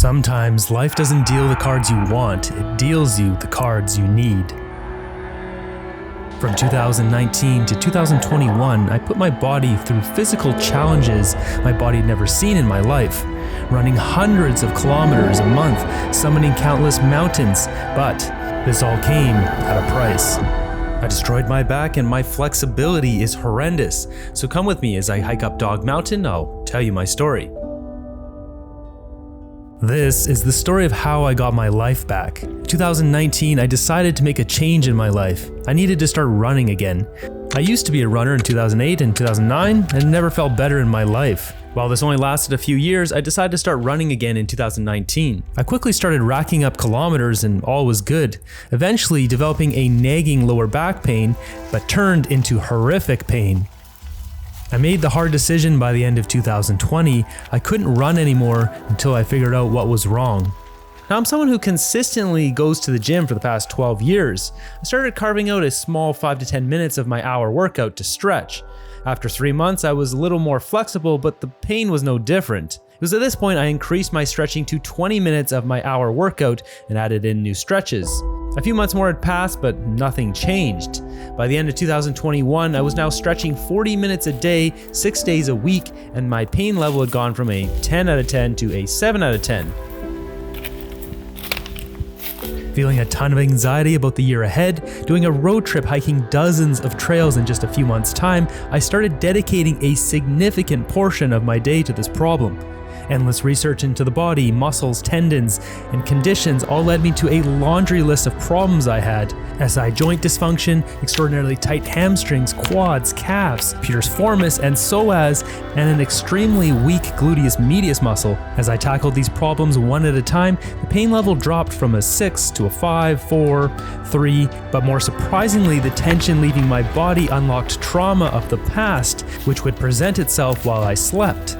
Sometimes life doesn't deal the cards you want, it deals you the cards you need. From 2019 to 2021, I put my body through physical challenges my body had never seen in my life, running hundreds of kilometers a month, summiting countless mountains, but this all came at a price. I destroyed my back and my flexibility is horrendous, so come with me as I hike up Dog Mountain. I'll tell you my story. This is the story of how I got my life back. In 2019, I decided to make a change in my life. I needed to start running again. I used to be a runner in 2008 and 2009 and never felt better in my life. While this only lasted a few years, I decided to start running again in 2019. I quickly started racking up kilometers and all was good, eventually developing a nagging lower back pain, but turned into horrific pain. I made the hard decision by the end of 2020, I couldn't run anymore until I figured out what was wrong. Now I'm someone who consistently goes to the gym for the past 12 years. I started carving out a small 5 to 10 minutes of my hour workout to stretch. After 3 months, I was a little more flexible, but the pain was no different. It was at this point I increased my stretching to 20 minutes of my hour workout and added in new stretches. A few months more had passed, but nothing changed. By the end of 2021, I was now stretching 40 minutes a day, 6 days a week, and my pain level had gone from a 10 out of 10 to a 7 out of 10. Feeling a ton of anxiety about the year ahead, doing a road trip hiking dozens of trails in just a few months' time, I started dedicating a significant portion of my day to this problem. Endless research into the body, muscles, tendons, and conditions all led me to a laundry list of problems I had. SI joint dysfunction, extraordinarily tight hamstrings, quads, calves, pubis formis, and psoas, and an extremely weak gluteus medius muscle. As I tackled these problems one at a time, the pain level dropped from a 6 to a 5, 4, 3, but more surprisingly, the tension leaving my body unlocked trauma of the past, which would present itself while I slept.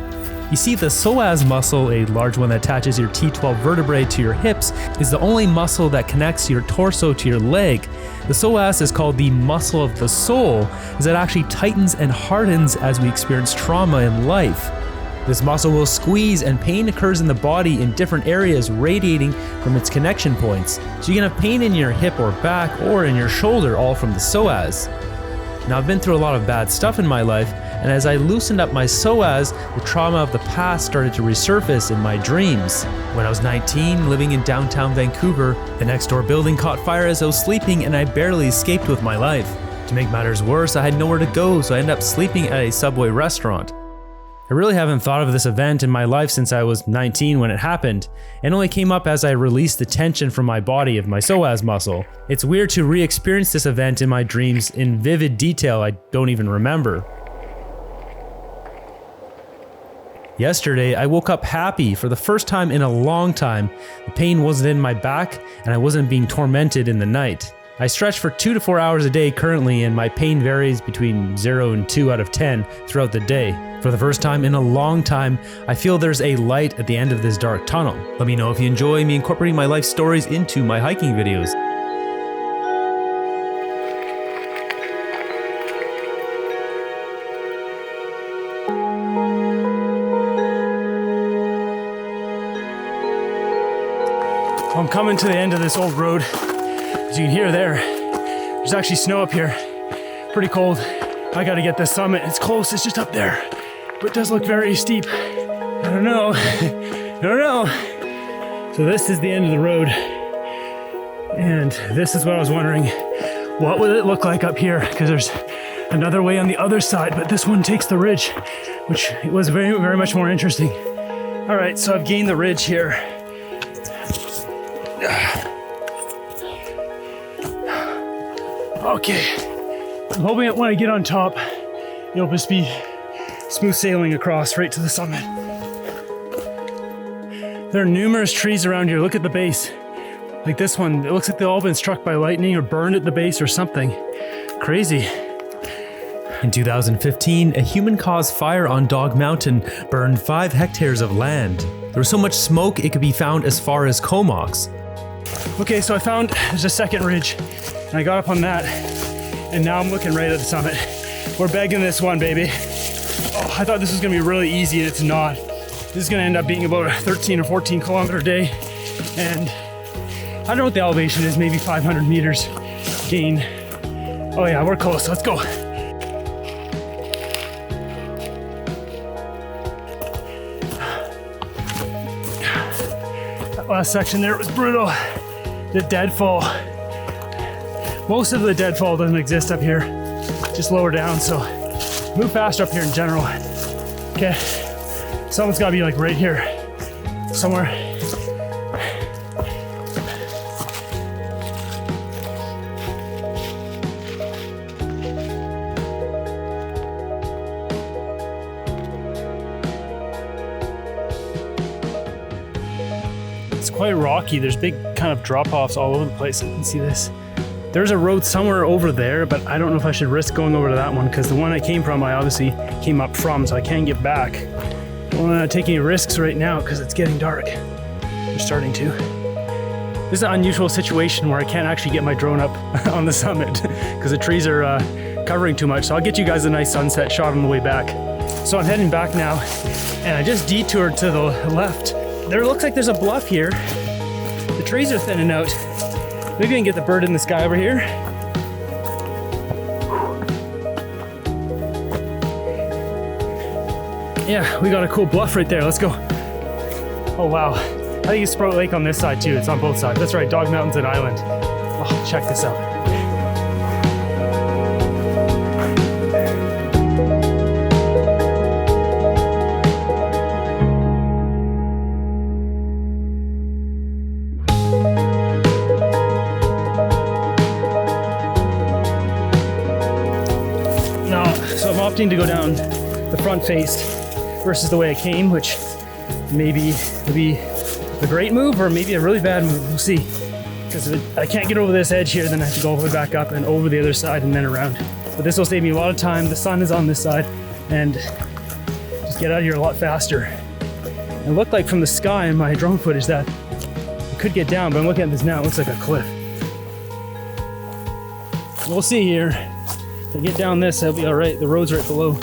You see, the psoas muscle, a large one that attaches your T12 vertebrae to your hips, is the only muscle that connects your torso to your leg. The psoas is called the muscle of the soul, as it actually tightens and hardens as we experience trauma in life. This muscle will squeeze and pain occurs in the body in different areas radiating from its connection points. So you can have pain in your hip or back or in your shoulder, all from the psoas. Now I've been through a lot of bad stuff in my life, and as I loosened up my psoas, the trauma of the past started to resurface in my dreams. When I was 19, living in downtown Vancouver, the next door building caught fire as I was sleeping and I barely escaped with my life. To make matters worse, I had nowhere to go, so I ended up sleeping at a Subway restaurant. I really haven't thought of this event in my life since I was 19 when it happened. It only came up as I released the tension from my body of my psoas muscle. It's weird to re-experience this event in my dreams in vivid detail I don't even remember. Yesterday, I woke up happy for the first time in a long time. The pain wasn't in my back and I wasn't being tormented in the night. I stretch for 2 to 4 hours a day currently, and my pain varies between 0 and 2 out of 10 throughout the day. For the first time in a long time, I feel there's a light at the end of this dark tunnel. Let me know if you enjoy me incorporating my life stories into my hiking videos. I'm coming to the end of this old road. As you can hear there's actually snow up here. Pretty cold. I gotta get this summit. It's close, it's just up there. But it does look very steep. I don't know. So this is the end of the road. And this is what I was wondering. What would it look like up here? Because there's another way on the other side, but this one takes the ridge, which was very, very much more interesting. All right, so I've gained the ridge here. Okay, I'm hoping when I get on top, it'll just be smooth sailing across right to the summit. There are numerous trees around here. Look at the base. Like this one, it looks like they've all been struck by lightning or burned at the base or something. Crazy. In 2015, a human-caused fire on Dog Mountain burned 5 hectares of land. There was so much smoke it could be found as far as Comox. Okay, so I found there's a second ridge, and I got up on that, and now I'm looking right at the summit. We're begging this one, baby. Oh, I thought this was gonna be really easy, and it's not. This is gonna end up being about a 13 or 14 kilometer day. And I don't know what the elevation is, maybe 500 meters gain. Oh yeah, we're close, let's go. That last section there was brutal. The deadfall. Most of the deadfall doesn't exist up here, just lower down, so move faster up here in general. Okay, someone's gotta be like right here, somewhere. It's quite rocky. There's big kind of drop-offs all over the place. You can see this. There's a road somewhere over there, but I don't know if I should risk going over to that one because the one I came from, I obviously came up from, so I can't get back. Don't want to take any risks right now because it's getting dark. We're starting to. This is an unusual situation where I can't actually get my drone up on the summit because the trees are covering too much. So I'll get you guys a nice sunset shot on the way back. So I'm heading back now, and I just detoured to the left. There looks like there's a bluff here. The trees are thinning out. Maybe I can get the bird in the sky over here. Yeah, we got a cool bluff right there. Let's go. Oh wow. I think it's Sprout Lake on this side too. It's on both sides. That's right, Dog Mountain's an island. Oh, check this out. So I'm opting to go down the front face versus the way I came, which maybe would be a great move or maybe a really bad move. We'll see. Because if I can't get over this edge here, then I have to go all the way back up and over the other side and then around. But this will save me a lot of time. The sun is on this side and just get out of here a lot faster. It looked like from the sky in my drone footage that I could get down, but I'm looking at this now, it looks like a cliff. We'll see here. If I get down this, I'll be all right. The road's right below.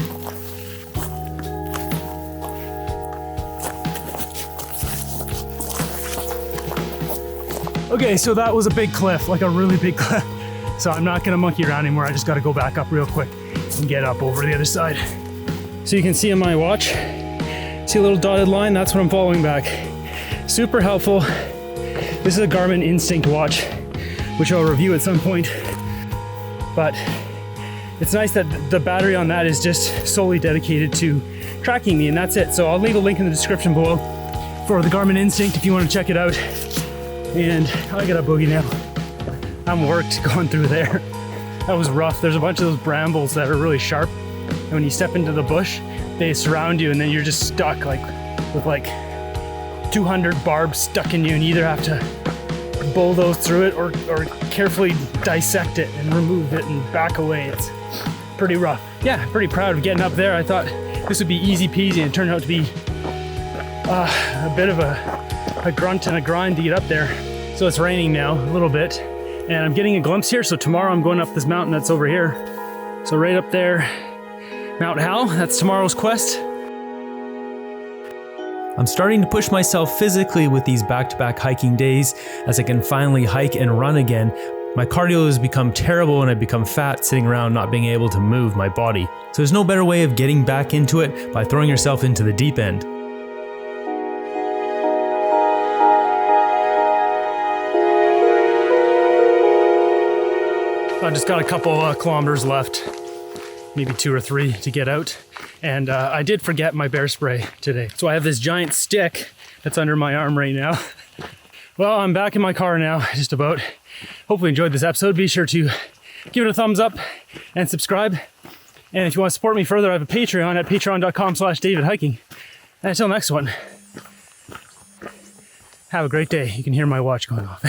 Okay, so that was a big cliff, like a really big cliff. So I'm not gonna monkey around anymore. I just gotta go back up real quick and get up over the other side. So you can see on my watch, see a little dotted line? That's what I'm following back. Super helpful. This is a Garmin Instinct watch, which I'll review at some point. But it's nice that the battery on that is just solely dedicated to tracking me, and that's it. So I'll leave a link in the description below for the Garmin Instinct if you want to check it out. And I got a boogie now. I'm worked going through there. That was rough. There's a bunch of those brambles that are really sharp, and when you step into the bush, they surround you, and then you're just stuck with 200 barbs stuck in you, and you either have to bulldoze through it or carefully dissect it and remove it and back away. It's pretty rough. Yeah, pretty proud of getting up there. I thought this would be easy peasy, and it turned out to be a bit of a grunt and a grind to get up there. So it's raining now a little bit, and I'm getting a glimpse here. So tomorrow I'm going up this mountain that's over here. So right up there, Mount Hal, that's tomorrow's quest. I'm starting to push myself physically with these back-to-back hiking days as I can finally hike and run again. My cardio has become terrible and I've become fat sitting around not being able to move my body. So there's no better way of getting back into it by throwing yourself into the deep end. I just got a couple kilometers left, maybe 2 or 3 to get out. And I did forget my bear spray today. So I have this giant stick that's under my arm right now. Well, I'm back in my car now, just about. Hopefully you enjoyed this episode. Be sure to give it a thumbs up and subscribe. And if you want to support me further, I have a Patreon at patreon.com/davidhiking. And until next one, have a great day. You can hear my watch going off.